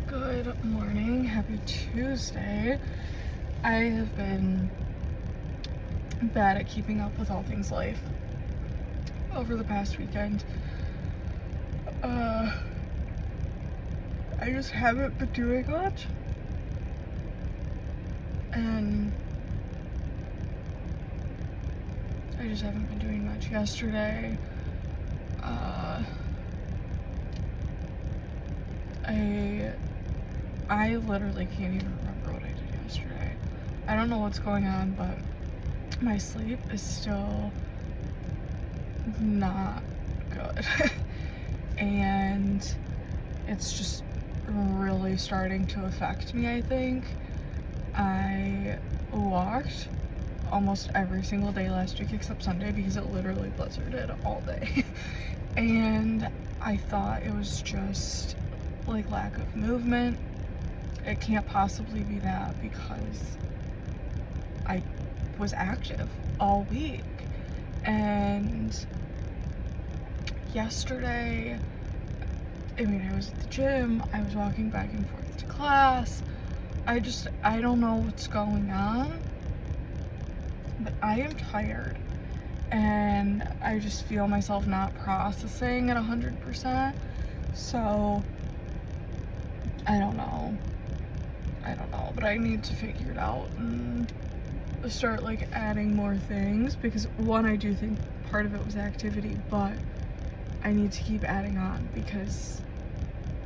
Good morning, happy Tuesday. I have been bad at keeping up with all things life over the past weekend. I just haven't been doing much. And I just haven't been doing much. Yesterday, I literally can't even remember what I did yesterday. I don't know what's going on, but my sleep is still not good. And it's just really starting to affect me, I think. I walked almost every single day last week except Sunday because it literally blizzarded all day. And I thought it was just like lack of movement. It can't possibly be that because I was active all week. And yesterday, I was at the gym, I was walking back and forth to class. I don't know what's going on, but I am tired. And I just feel myself not processing at 100%. So, I don't know, but I need to figure it out and start like adding more things because one, I do think part of it was activity, but I need to keep adding on because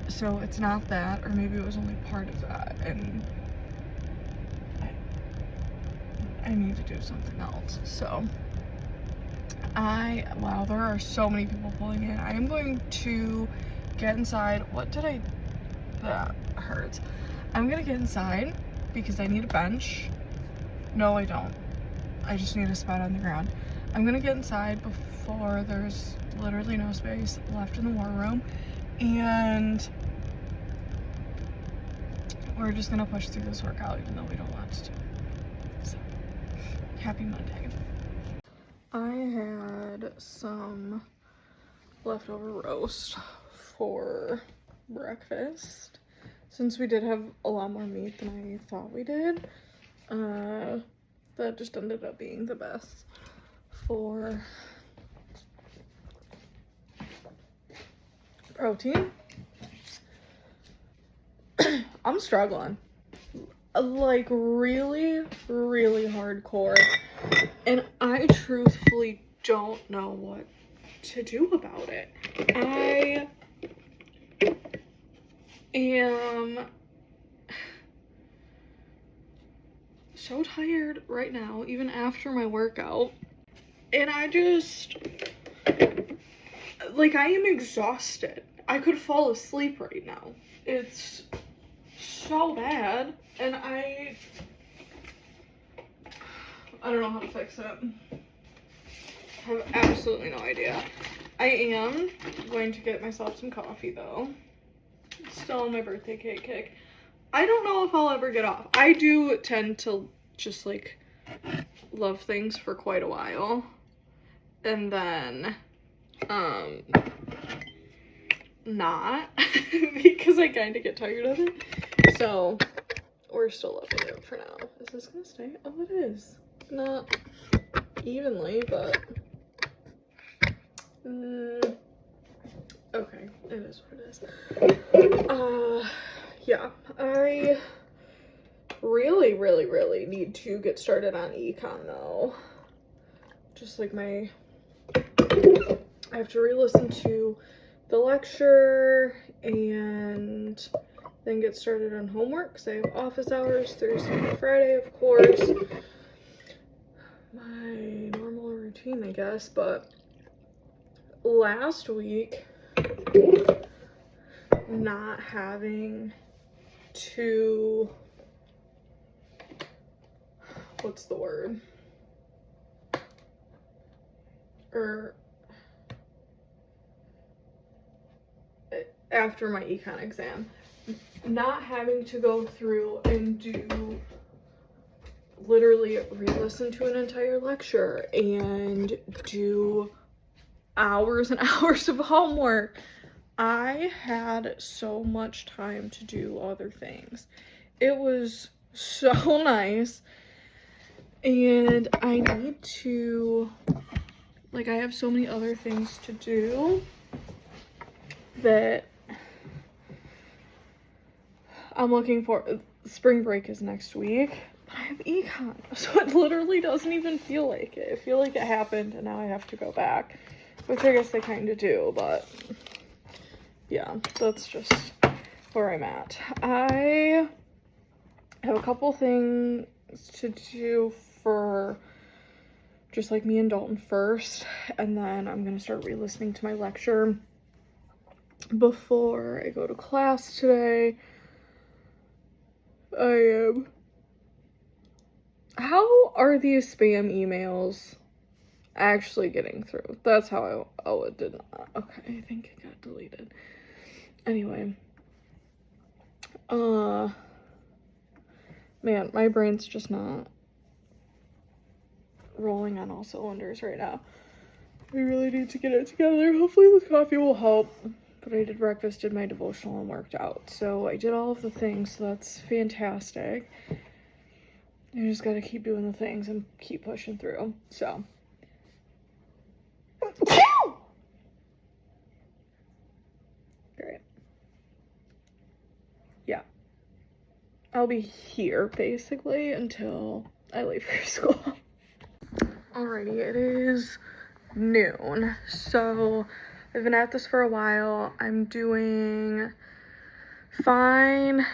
so it's not that, or maybe it was only part of that, and I need to do something else. So wow, there are so many people pulling in. I am going to get inside. That hurts. I'm gonna get inside because I need a bench. No, I don't. I just need a spot on the ground. I'm gonna get inside before there's literally no space left in the war room, and we're just gonna push through this workout even though we don't want to do it. So, happy Monday. I had some leftover roast for breakfast. Since we did have a lot more meat than I thought we did, that just ended up being the best for protein. I'm struggling, like really hardcore, and I truthfully don't know what to do about it. I am so tired right now, even after my workout, and I am exhausted. I could fall asleep right now. It's so bad, and I don't know how to fix it. I have absolutely no idea. I am going to get myself some coffee though. Still on my birthday cake kick. I don't know if I'll ever get off. I do tend to just like love things for quite a while and then not because I kind of get tired of it. So we're still loving it for now. Is this gonna stay? Oh, it is. Not evenly, but okay, it is what it is. Yeah, I really need to get started on econ though. Just like I have to re-listen to the lecture and then get started on homework because I have office hours Thursday and Friday, of course. My normal routine, I guess, but last week, not having to, what's the word? After my econ exam, not having to go through and do literally re-listen to an entire lecture and do hours and hours of homework I had so much time to do other things. It was so nice. And I need to, like, I have so many other things to do that I'm looking for. Spring break is next week, but I have econ, so it literally doesn't even feel like it. I feel like it happened and now I have to go back, which I guess I kind of do, but yeah, that's just where I'm at. I have a couple things to do for just like me and Dalton first, and then I'm gonna start re-listening to my lecture before I go to class today. How are these spam emails actually getting through? That's how oh, it did not. Okay, I think it got deleted. Anyway. Man, my brain's just not rolling on all cylinders right now. We really need to get it together. Hopefully this coffee will help. But I did breakfast, did my devotional, and worked out. So I did all of the things, so that's fantastic. I just gotta keep doing the things and keep pushing through. So. Great. Yeah. I'll be here, basically, until I leave for school. Alrighty, it is noon. So I've been at this for a while. I'm doing fine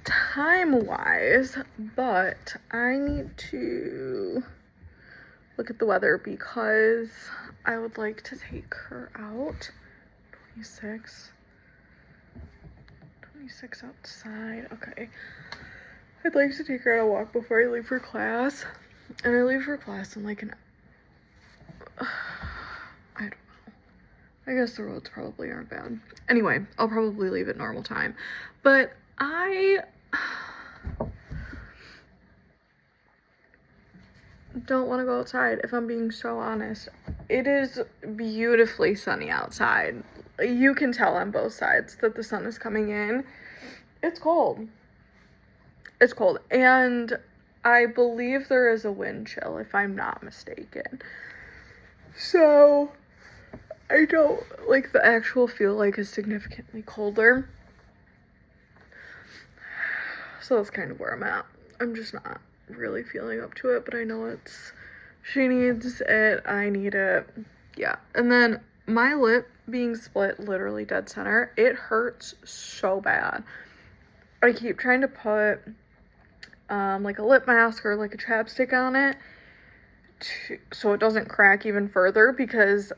time-wise, but I need to look at the weather because I would like to take her out. 26 outside. Okay. I'd like to take her on a walk before I leave for class. And I leave for class in like an I don't know. I guess the roads probably aren't bad. Anyway, I'll probably leave at normal time. But I don't want to go outside, if I'm being so honest. It is beautifully sunny outside. You can tell on both sides that the sun is coming in. It's cold. It's cold. And I believe there is a wind chill, if I'm not mistaken. So I don't like the actual feel like is significantly colder. So that's kind of where I'm at. I'm just not really feeling up to it, but I know she needs it, I need it. Yeah. And then my lip being split literally dead center, it hurts so bad. I keep trying to put like a lip mask or like a chapstick on it so it doesn't crack even further, because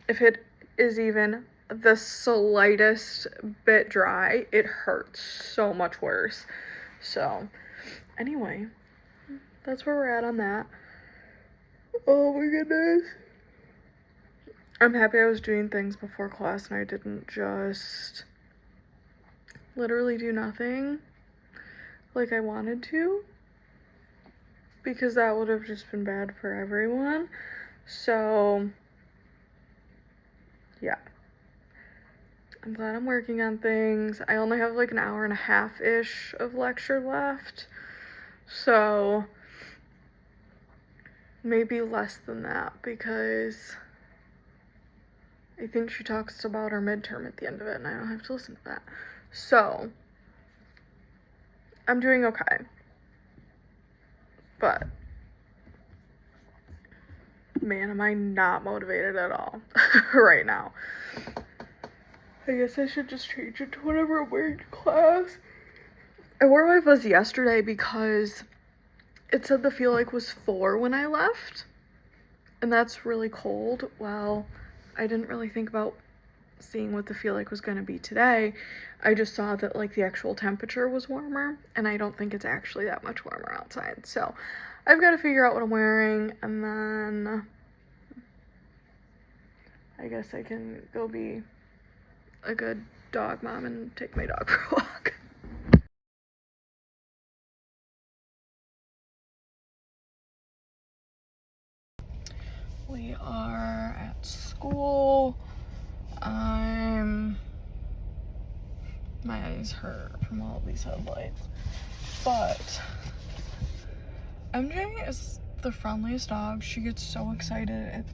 if it is even the slightest bit dry, it hurts so much worse. So anyway, that's where we're at on that. Oh my goodness. I'm happy I was doing things before class and I didn't just literally do nothing like I wanted to, because that would have just been bad for everyone. So yeah, I'm glad I'm working on things. I only have like an hour and a half-ish of lecture left, so maybe less than that, because I think she talks about our midterm at the end of it and I don't have to listen to that. So I'm doing okay, but man, am I not motivated at all right now. I guess I should just change it to whatever I'm wearing to class. I wore my fuzz yesterday because it said the feel like was 4 when I left, and that's really cold. Well, I didn't really think about seeing what the feel like was going to be today. I just saw that like the actual temperature was warmer, and I don't think it's actually that much warmer outside. So I've got to figure out what I'm wearing, and then I guess I can go be a good dog mom and take my dog for a walk. We are at school. I'm eyes hurt from all these headlights. But MJ is the friendliest dog. She gets so excited at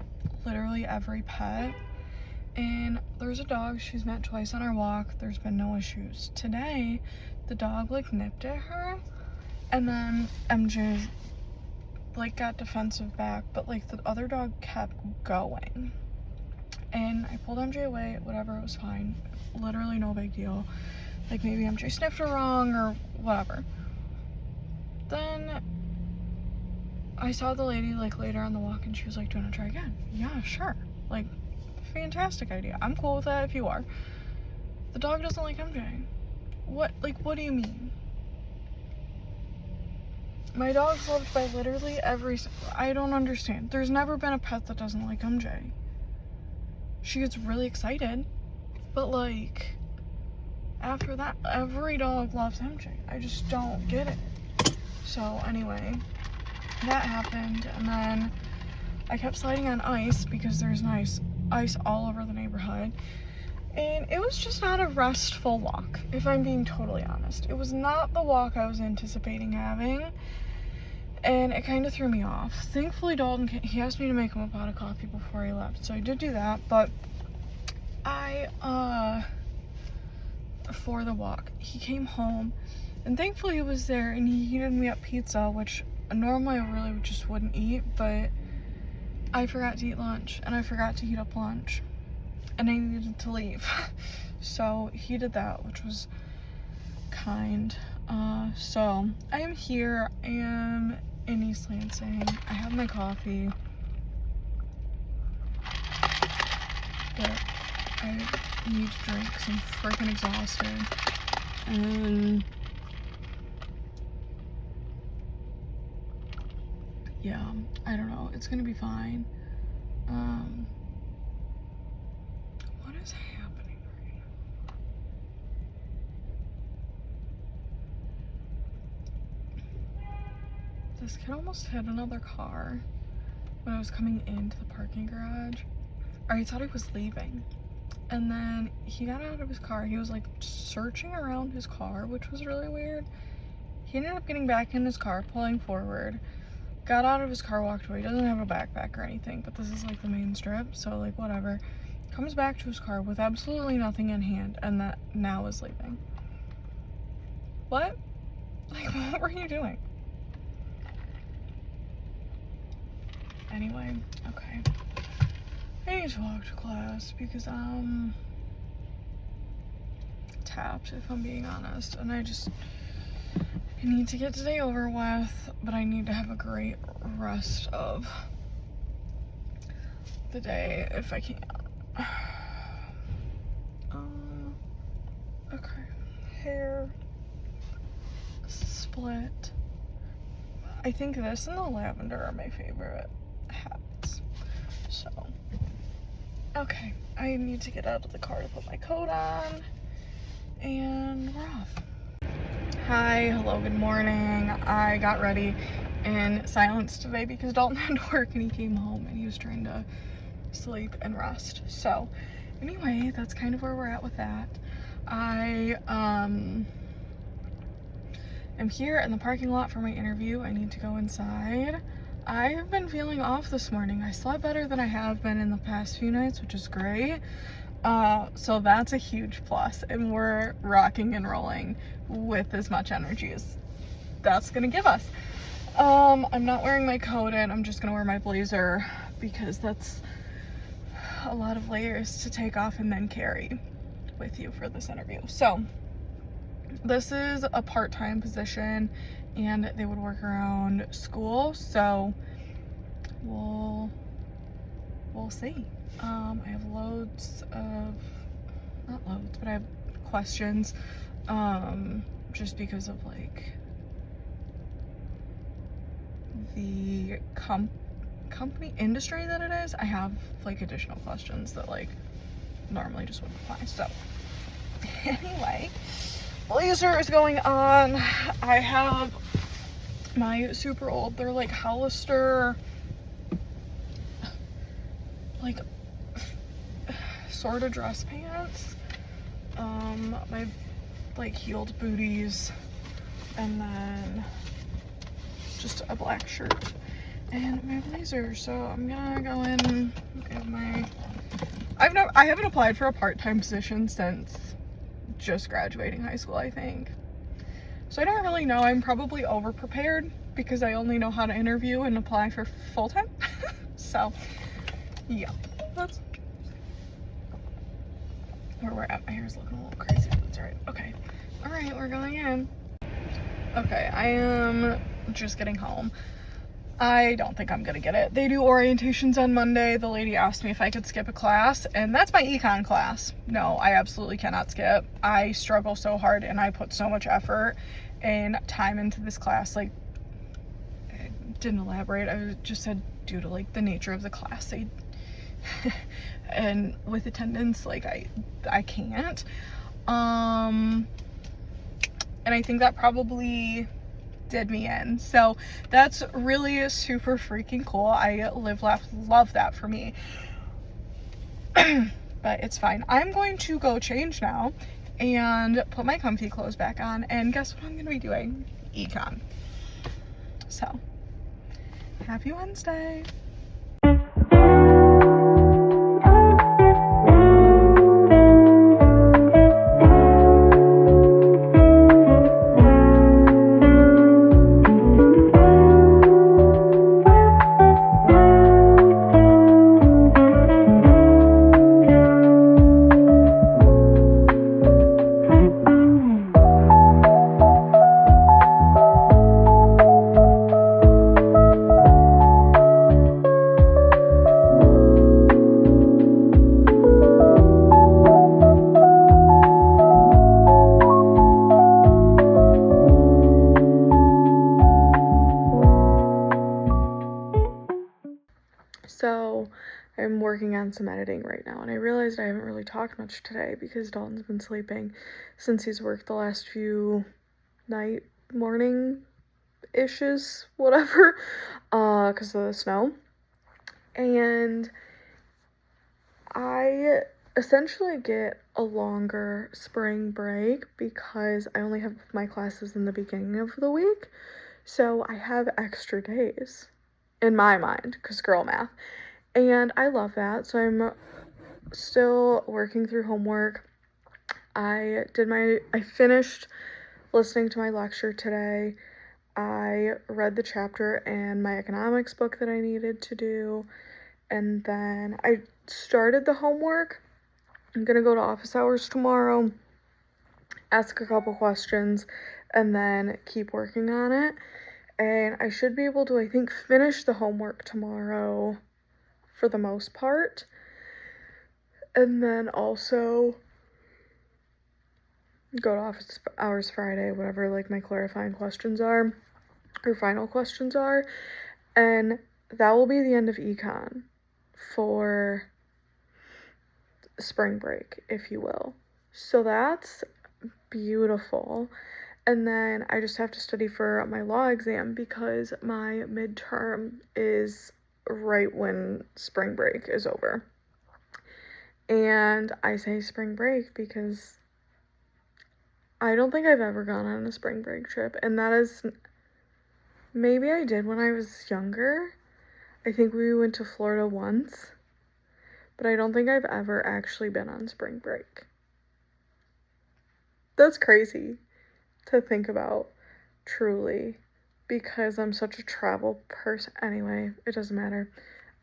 literally every pet. And there's a dog she's met twice on our walk. There's been no issues. Today, the dog like nipped at her, and then MJ like got defensive back, but like the other dog kept going. And I pulled MJ away, whatever, it was fine. Literally no big deal. Like maybe MJ sniffed her wrong or whatever. Then I saw the lady like later on the walk and she was like, do you want to try again? Yeah, sure. Like, fantastic idea. I'm cool with that if you are. The dog doesn't like MJ. What do you mean? My dog's loved by literally I don't understand. There's never been a pet that doesn't like MJ. She gets really excited, but like, after that, every dog loves MJ. I just don't get it. So anyway, that happened, and then I kept sliding on ice because there's nice ice all over the neighborhood. And it was just not a restful walk, if I'm being totally honest. It was not the walk I was anticipating having, and it kind of threw me off. Thankfully, Dalton, he asked me to make him a pot of coffee before he left, so I did do that. But for the walk, he came home, and thankfully he was there, and he heated me up pizza, which normally I really just wouldn't eat, but I forgot to eat lunch, and I forgot to heat up lunch, and I needed to leave. So he did that, which was kind. So I am here. I am in East Lansing. I have my coffee, but I need to drink because I'm freaking exhausted. And yeah, I don't know. It's gonna be fine. What is happening right now? This kid almost hit another car when I was coming into the parking garage. I thought he was leaving. And then he got out of his car. He was like searching around his car, which was really weird. He ended up getting back in his car, pulling forward, got out of his car, walked away. He doesn't have a backpack or anything, but this is like the main strip, so like whatever. Comes back to his car with absolutely nothing in hand, and that now is leaving. What? Like, what were you doing? Anyway, okay. I need to walk to class because tapped, if I'm being honest, and I need to get today over with, but I need to have a great rest of the day if I can. Okay, hair split. I think this and the lavender are my favorite hats. So, okay, I need to get out of the car to put my coat on, and we're off. Hi, hello, good morning. I got ready in silence today because Dalton had to work and he came home and he was trying to sleep and rest. So anyway, that's kind of where we're at with that. I am here in the parking lot for my interview. I need to go inside. I have been feeling off this morning. I slept better than I have been in the past few nights, which is great. So that's a huge plus, and we're rocking and rolling with as much energy as that's gonna give us. I'm not wearing my coat in, I'm just gonna wear my blazer because that's a lot of layers to take off and then carry with you for this interview. So this is a part-time position and they would work around school, so we'll see. I have not loads, but I have questions, just because of like the company industry that it is. I have like additional questions that like normally just wouldn't apply. So anyway, blazer is going on. I have my super old, they're like Hollister, like sort of dress pants. My like heeled booties, and then just a black shirt and my blazer. So I'm gonna go in and get my, I haven't applied for a part-time position since just graduating high school, I think. So I don't really know. I'm probably over-prepared because I only know how to interview and apply for full-time. So yeah, that's where we're at. My hair's looking a little crazy, but that's alright. Okay, alright, we're going in. Okay, I am just getting home. I don't think I'm gonna get it. They do orientations on Monday. The lady asked me if I could skip a class, and that's my econ class. No, I absolutely cannot skip. I struggle so hard, and I put so much effort and time into this class. Like, I didn't elaborate. I just said due to like the nature of the class, and with attendance, like I can't. And I think that probably did me in. So that's really super freaking cool. I live, laugh, love that for me. But it's fine. I'm going to go change now and put my comfy clothes back on, and guess what I'm going to be doing? Econ. So, happy Wednesday. So I'm working on some editing right now, and I realized I haven't really talked much today because Dalton's been sleeping since he's worked the last few morning-ishes, whatever, because of the snow. And I essentially get a longer spring break because I only have my classes in the beginning of the week, so I have extra days in my mind, because girl math. And I love that. So I'm still working through homework. I finished listening to my lecture today. I read the chapter and my economics book that I needed to do. And then I started the homework. I'm gonna go to office hours tomorrow, ask a couple questions, and then keep working on it. And I should be able to, I think, finish the homework tomorrow for the most part. And then also go to office hours Friday, whatever like my clarifying questions are, or final questions are. And that will be the end of econ for spring break, if you will. So that's beautiful. And then I just have to study for my law exam because my midterm is right when spring break is over. And I say spring break because I don't think I've ever gone on a spring break trip, and that is, maybe I did when I was younger. I think we went to Florida once, but I don't think I've ever actually been on spring break. That's crazy to think about, truly, because I'm such a travel person. Anyway, it doesn't matter.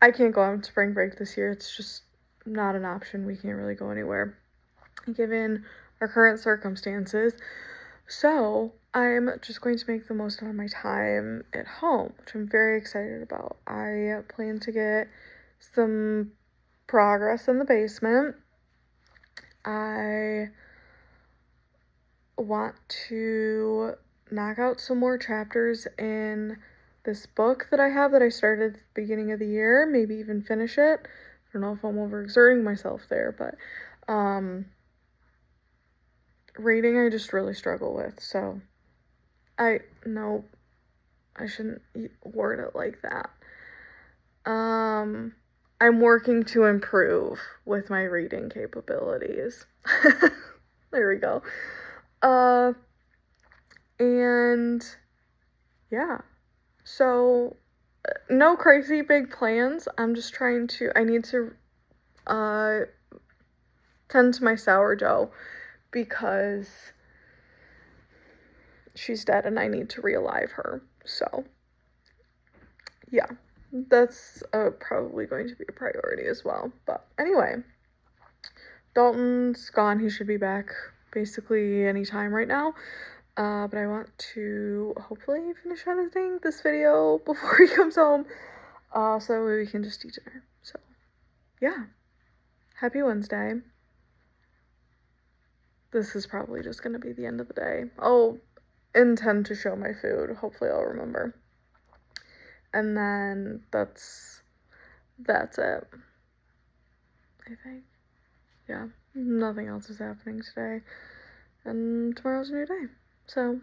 I can't go on spring break this year. It's just not an option. We can't really go anywhere given our current circumstances. So I'm just going to make the most out of my time at home, which I'm very excited about. I plan to get some progress in the basement. I want to knock out some more chapters in this book that I have that I started at the beginning of the year, maybe even finish it. I don't know if I'm overexerting myself there, but reading I just really struggle with, so I shouldn't word it like that. I'm working to improve with my reading capabilities. There we go. And yeah, so no crazy big plans. I need to tend to my sourdough because she's dead and I need to realive her. So yeah, that's probably going to be a priority as well. But anyway, Dalton's gone. He should be back basically anytime right now. But I want to hopefully finish editing this video before he comes home, so that way we can just eat dinner. So yeah, happy Wednesday. This is probably just gonna be the end of the day. I'll intend to show my food. Hopefully I'll remember. And then that's it, I think. Yeah, nothing else is happening today. And tomorrow's a new day. So